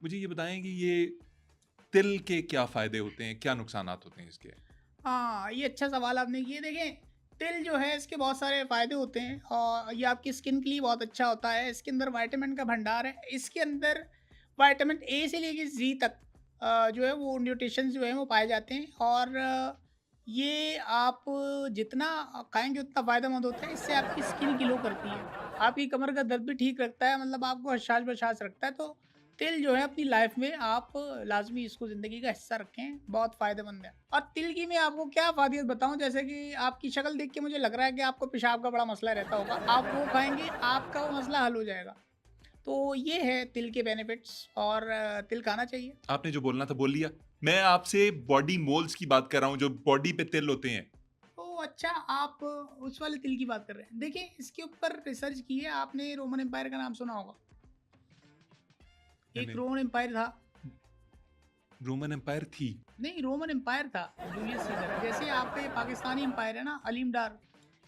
मुझे ये बताएं कि ये तिल के क्या फ़ायदे होते हैं, क्या नुकसानात होते हैं इसके? हाँ, ये अच्छा सवाल आपने किया। देखें, तिल जो है इसके बहुत सारे फ़ायदे होते हैं और ये आपकी स्किन के लिए बहुत अच्छा होता है। इसके अंदर विटामिन का भंडार है। इसके अंदर विटामिन ए से लेके ज़ी तक जो है वो न्यूट्रिशंस जो हैं वो पाए जाते हैं और ये आप जितना खाएँगे उतना फ़ायदेमंद होता है। इससे आपकी स्किन ग्लो करती है। आपकी कमर का दर्द भी ठीक रखता है, मतलब आपको हसास-बसास रखता है। तो तिल जो है अपनी लाइफ में आप लाज़मी इसको ज़िंदगी का हिस्सा रखें, बहुत फ़ायदेमंद है। और तिल की मैं आपको क्या फ़ायदियत बताऊँ, जैसे कि आपकी शक्ल देख के मुझे लग रहा है कि आपको पेशाब का बड़ा मसला रहता होगा। आप वो खाएँगे, आपका वो मसला हल हो जाएगा। तो ये है तिल के बेनिफिट्स और तिल खाना चाहिए। आपने जो बोलना था बोल लिया। मैं आपसे बॉडी मोल्स की बात कर रहा हूँ, जो बॉडी पे तिल होते हैं। ओह! अच्छा, आप उस वाले तिल की बात कर रहे हैं। देखिए, इसके ऊपर रिसर्च की है, आपने रोमन एम्पायर का नाम सुना होगा। एक मैंने रोमन एम्पायर था। रोमन एम्पायर थी। नहीं, रोमन एम्पायर था, जूलियस सीज़र। जैसे आप पे पाकिस्तानी एम्पायर है ना, अलीम डार,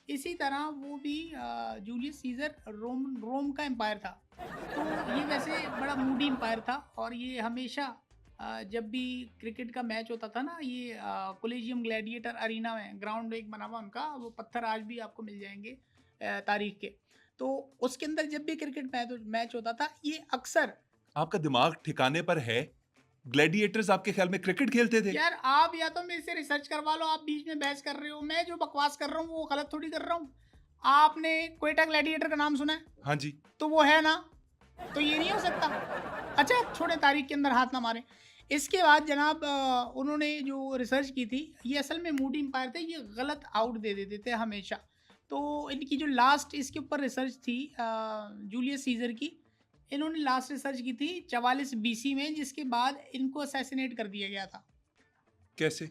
इसी तरह वो भी जूलियस सीज़र रोम का एम्पायर था। तो ये वैसे बड़ा मूडी एम्पायर था और ये हमेशा जब भी क्रिकेट का मैच होता था ना, ये कोलिजियम ग्लैडिएटर अरीना में ग्राउंड एक बना हुआ उनका, वो पत्थर आज भी आपको मिल जाएँगे तारीख के। तो उसके अंदर जब भी क्रिकेट मैच होता था, ये अक्सर आपका दिमाग ठिकाने पर है? ग्लैडिएटर्स आपके ख्याल में क्रिकेट खेलते थे? यार, आप या तो मेरे से रिसर्च करवा लो, आप बीच में बहस कर रहे हो। मैं जो बकवास कर रहा हूँ वो गलत थोड़ी कर रहा हूँ। आपने क्वेटा ग्लैडिएटर का नाम सुना है? हाँ जी। तो वो है ना, तो ये नहीं हो सकता। अच्छा, छोड़े, तारीख के अंदर हाथ ना मारें। इसके बाद जनाब उन्होंने जो रिसर्च की थी, ये असल में मूडी एम्पायर थे, ये गलत आउट दे देते थे हमेशा। तो इनकी जो लास्ट इसके ऊपर रिसर्च थी जूलियस सीजर की, इन्होंने लास्ट रिसर्च की थी 44 बीसी में, जिसके बाद इनको असैसिनेट कर दिया गया था। कैसे?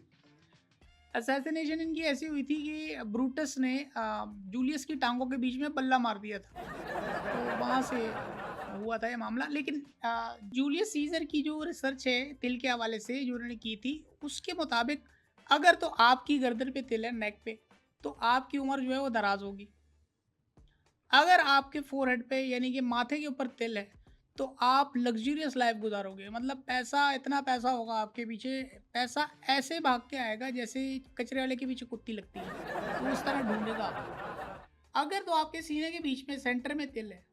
असैसिनेशन इनकी ऐसी हुई थी कि ब्रूटस ने जूलियस की टांगों के बीच में बल्ला मार दिया था। तो वहाँ से हुआ था ये मामला। लेकिन जूलियस सीज़र की जो रिसर्च है तिल के हवाले से जो उन्होंने की थी, उसके मुताबिक अगर तो आपकी गर्दन पे तिल है, नेक पे, तो आपकी उम्र जो है वो दराज़ होगी। अगर आपके फ़ोरहेड पे यानी कि माथे के ऊपर तिल है, तो आप लग्ज़रियस लाइफ़ गुज़ारोगे। मतलब पैसा, इतना पैसा होगा आपके पीछे, पैसा ऐसे भाग के आएगा जैसे कचरे वाले के पीछे कुत्ती लगती है। तो उस तरह ढूँढेगा आपको। अगर तो आपके सीने के बीच में सेंटर में तिल है,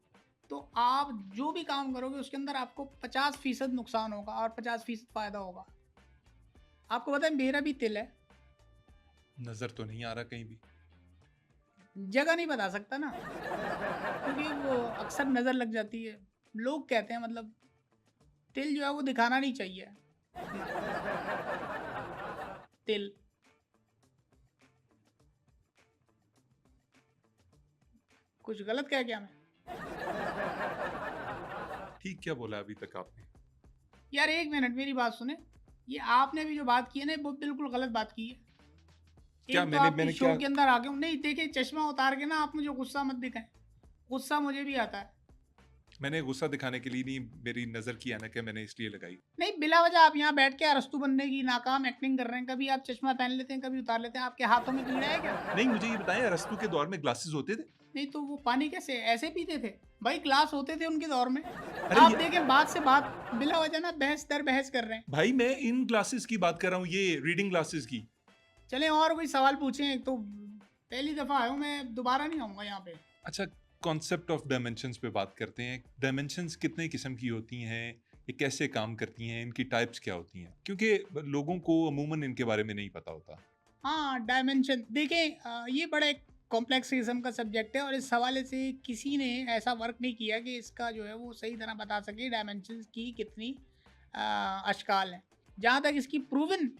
तो आप जो भी काम करोगे उसके अंदर आपको 50% नुकसान होगा और 50% फ़ायदा होगा। आपको पता है मेरा भी तिल है, नज़र तो नहीं आ रहा कहीं भी। जगह नहीं बता सकता ना, क्योंकि वो अक्सर नज़र लग जाती है। लोग कहते हैं, मतलब तिल जो है वो दिखाना नहीं चाहिए अपना, तिल। कुछ गलत कहा क्या मैं? ठीक क्या बोला अभी तक आपने? यार 1 मिनट मेरी बात सुनें। ये आपने अभी जो बात की है ना, वो बिल्कुल गलत बात की है। क्या एक तो मैंने आप मैंने इस शो क्या के अंदर आ गए हो, नहीं देखिए, चश्मा उतार के ना आप मुझे गुस्सा मत दिखाएँ। गुस्सा मुझे भी आता है। मैंने गुस्सा दिखाने के लिए नहीं, मेरी नज़र की ऐनक है, मैंने इसलिए लगाई। नहीं, बिला वजह आप यहाँ बैठ के अरस्तू बनने की नाकाम एक्टिंग कर रहे हैं। कभी आप चश्मा पहन लेते हैं, कभी उतार लेते हैं। आपके हाथों में कीड़ा है क्या? नहीं, मुझे ये बताएँ अरस्तू के दौर में ग्लासेस होते थे? नहीं तो वो पानी कैसे ऐसे पीते थे? भाई ग्लास होते थे उनके दौर में। अरे आप ये देखें, बात से बात बिला वजह ना बहस दर बहस कर रहे हैं। भाई मैं इन ग्लासेस की बात कर रहा हूँ, ये रीडिंग ग्लासेस की। चलें और कोई सवाल पूछें। एक तो पहली दफ़ा आया हूँ मैं, दोबारा नहीं आऊँगा यहाँ पे। अच्छा, कॉन्सेप्ट ऑफ डायमेंशंस पे बात करते हैं। डायमेंशंस कितने किस्म की होती हैं? ये कैसे काम करती हैं? इनकी टाइप्स क्या होती हैं? क्योंकि लोगों को अमूमन इनके बारे में नहीं पता होता। हाँ, डायमेंशन देखें, ये बड़ा एक कॉम्प्लेक्स किस्म का सब्जेक्ट है और इस हवाले से किसी ने ऐसा वर्क नहीं किया कि इसका जो है वो सही तरह बता सके डायमेंशंस की कितनी अशकाल हैं। जहाँ तक इसकी प्रूवन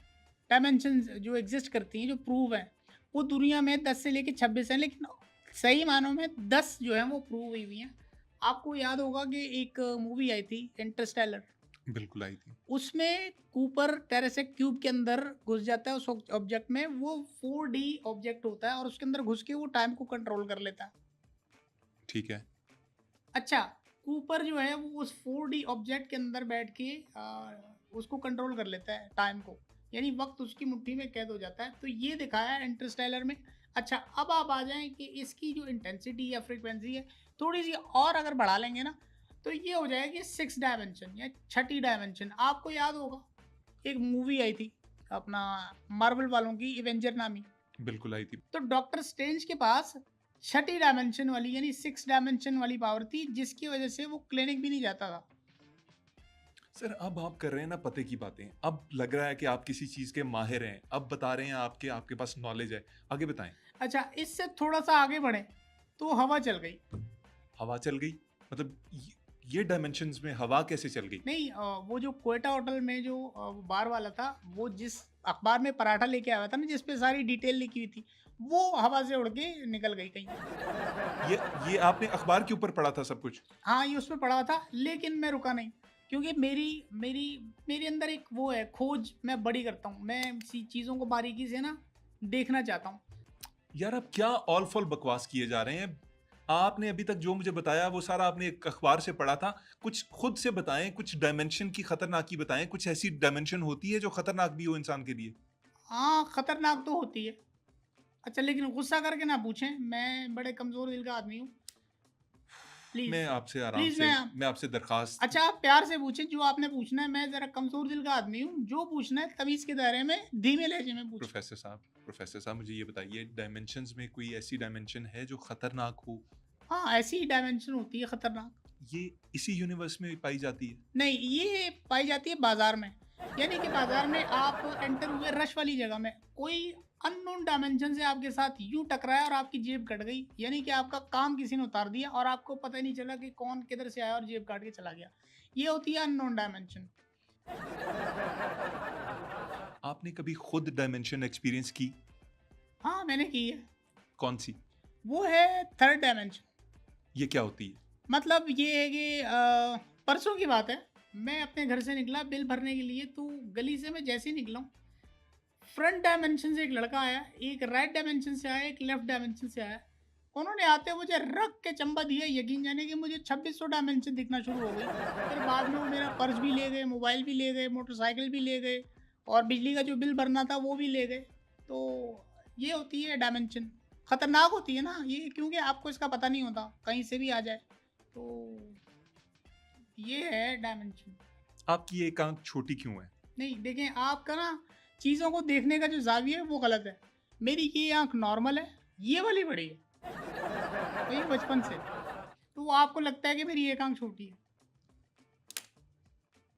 डायमेंशंस जो एग्जिस्ट करती हैं, जो प्रूव हैं, वो दुनिया में 10 से लेके 26 हैं, लेकिन सही मानों में 10 जो हैं वो प्रूव हुई हुई हैं। आपको याद होगा कि एक मूवी आई थी इंटरस्टेलर, बिल्कुल आई थी। उसमें कूपर टेरेसेक क्यूब के अंदर घुस जाता है उस ऑब्जेक्ट में। वो 4D ऑब्जेक्ट होता है और उसके अंदर घुस के वो टाइम को कंट्रोल कर लेता है। ठीक है। अच्छा, कूपर जो है वो उस 4D ऑब्जेक्ट के अंदर बैठ के उसको कंट्रोल कर लेता है टाइम को, यानी वक्त उसकी मुट्ठी में कैद हो जाता है। तो ये दिखाया है इंटरस्टेलर में। अच्छा, अब आप आ जाएं कि इसकी जो इंटेंसिटी या फ्रीक्वेंसी है, थोड़ी सी और अगर बढ़ा लेंगे ना, तो ये हो जाएगी 6 डायमेंशन या छठी डायमेंशन। आपको याद होगा एक मूवी आई थी अपना मार्वल वालों की, एवेंजर नामी। बिल्कुल आई थी। तो डॉक्टर स्ट्रेंज के पास छठी डायमेंशन वाली यानी 6 डायमेंशन वाली पावर थी, जिसकी वजह से वो क्लिनिक भी नहीं जाता था। सर अब आप कर रहे हैं ना पते की बातें, अब लग रहा है कि आप किसी चीज के माहिर हैं, अब बता रहे हैं आपके आपके पास नॉलेज है, आगे बताएं। अच्छा, इससे थोड़ा सा आगे बढ़े तो हवा चल गई। हवा चल गई मतलब ये डायमेंशंस में हवा कैसे चल गई? नहीं, वो जो क्वेटा होटल में जो बार वाला था, वो जिस अखबार में पराठा लेके आया था ना, जिस पे सारी डिटेल लिखी हुई थी, वो हवा से उड़ के निकल गई कहीं। ये आपने अखबार के ऊपर पढ़ा था सब कुछ? हाँ, ये उसमें पढ़ा था, लेकिन मैं रुका नहीं, क्योंकि मेरी मेरी मेरे अंदर एक वो है, खोज मैं बड़ी करता हूँ। मैं चीज़ों को बारीकी से ना देखना चाहता हूँ। यार आप क्या ऑल फॉल बकवास किए जा रहे हैं? आपने अभी तक जो मुझे बताया वो सारा आपने एक अखबार से पढ़ा था। कुछ खुद से बताएं, कुछ डायमेंशन की खतरनाकी बताएं, कुछ ऐसी डायमेंशन होती है जो खतरनाक भी हो इंसान के लिए? हाँ, खतरनाक तो होती है। अच्छा, लेकिन गुस्सा करके ना पूछें, मैं बड़े कमज़ोर दिल का आदमी हूँ। प्लीज़ मैं आपसे आराम प्लीज़ से मैं आपसे दरखास्त। अच्छा, आप प्यार से पूछें जो आपने पूछना है। मैं ज़रा कमज़ोर दिल का आदमी हूँ, जो पूछना है तमीज़ के दायरे में धीमे लहजे में पूछें। प्रोफेसर साहब मुझे ये बताइए, डायमेंशंस में कोई ऐसी डायमेंशन है जो खतरनाक हो? हाँ, ऐसी ही डायमेंशन होती है खतरनाक। ये इसी यूनिवर्स में पाई जाती है? नहीं, ये पाई जाती है बाज़ार में। यानी कि बाज़ार में आप एंटर हुए रश वाली जगह में, कोई अननोन डायमेंशन से आपके साथ यूँ टकराया और आपकी जेब कट गई। यानी कि आपका काम किसी ने उतार दिया और आपको पता ही नहीं चला कि कौन किधर से आया और जेब काट के चला गया। ये होती है अननोन डायमेंशन। आपने कभी खुद डायमेंशन एक्सपीरियंस की? हाँ, मैंने की है। कौन सी? वो है थर्ड डायमेंशन। ये क्या होती है? मतलब ये है कि परसों की बात है, मैं अपने घर से निकला बिल भरने के लिए, तो गली से मैं जैसे ही निकला हूँ, फ्रंट डायमेंशन से एक लड़का आया, एक राइट डायमेंशन से आया, एक लेफ्ट डायमेंशन से आया। उन्होंने आते हुए मुझे रख के चंबा दिया, यकीन जाने कि मुझे 2600 डायमेंशन दिखना शुरू हो गई। फिर बाद में वो मेरा पर्स भी ले गए, मोबाइल भी ले गए, मोटरसाइकिल भी ले गए और बिजली का जो बिल भरना था वो भी ले गए। तो ये होती है डायमेंशन। खतरनाक होती है ना ये, क्योंकि आपको इसका पता नहीं होता, कहीं से भी आ जाए। तो ये है डायमेंशन। आपकी एक आंख छोटी क्यों है? नहीं, देखें, आपका ना चीज़ों को देखने का जो ज़ाविया है वो गलत है। मेरी ये आंख नॉर्मल है, ये वाली बड़ी है, वही बचपन से। तो वो आपको लगता है कि मेरी एक आंख छोटी है।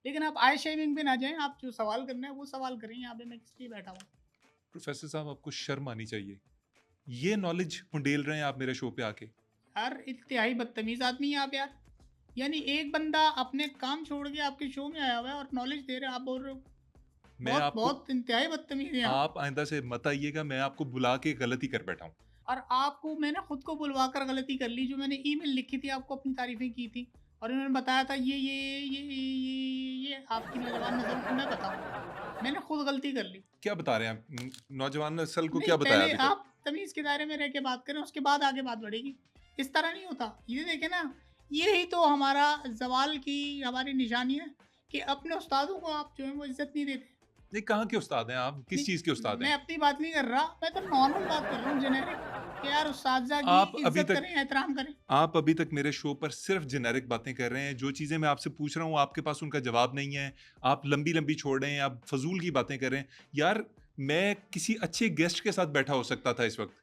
लेकिन आप आई शेविंग पे ना जाएं, आप जो सवाल करना है वो सवाल करें। यहाँ पे मैं किस लिए बैठा हूँ? प्रोफेसर साहब आपको शर्म आनी चाहिए। ये नॉलेज उंडेल रहे हैं आप मेरे शो पे आके। यार, इंतहाई बदतमीज़ आदमी है आप यार। यानी एक बंदा अपने काम छोड़ के आपके शो में आया हुआ है और नॉलेज दे रहे हैं, आप बोल रहे हो। मैं बहुत आपको बहुत इंतहाई बदतमीज़ है आप। आप आइंदा से मत आइएगा, मैं आपको बुला के गलती कर बैठा हूँ। और आपको मैंने खुद को बुलवाकर गलती कर ली। जो मैंने ईमेल लिखी थी, आपको अपनी तारीफें की थी और इन्होंने बताया था ये आपकी नौजवान नस्ल को मैं बताऊँ। मैंने खुद गलती कर ली। क्या बता रहे हैं आप? नौजवान नस्ल को नहीं, क्या बताया पहले अभी तक? आप तमीज़ के दायरे में रह के बात करें, उसके बाद आगे बात बढ़ेगी। इस तरह नहीं होता। ये देखें ना, यही तो हमारा ज़वाल की हमारी निशानी है कि अपने उस्तादों को आप जो है वो इज़्ज़त नहीं देते। नहीं, कहाँ के उस्ताद हैं आप? किस नहीं, चीज़ के उस्ताद मैं हैं? अपनी बात नहीं कर रहा, मैं तो नॉर्मल बात कर रहा हूँ, जेनेरिक, कि यार उस्ताज़ा आप की अभी इज़्ज़त तक करें, एहतराम करें। आप अभी तक मेरे शो पर सिर्फ जेनेरिक बातें कर रहे हैं। जो चीज़ें मैं आपसे पूछ रहा हूँ आपके पास उनका जवाब नहीं है। आप लंबी-लंबी छोड़ रहे हैं, आप फ़ज़ूल की बातें कर रहे हैं। यार मैं किसी अच्छे गेस्ट के साथ बैठा हो सकता था इस वक़्त।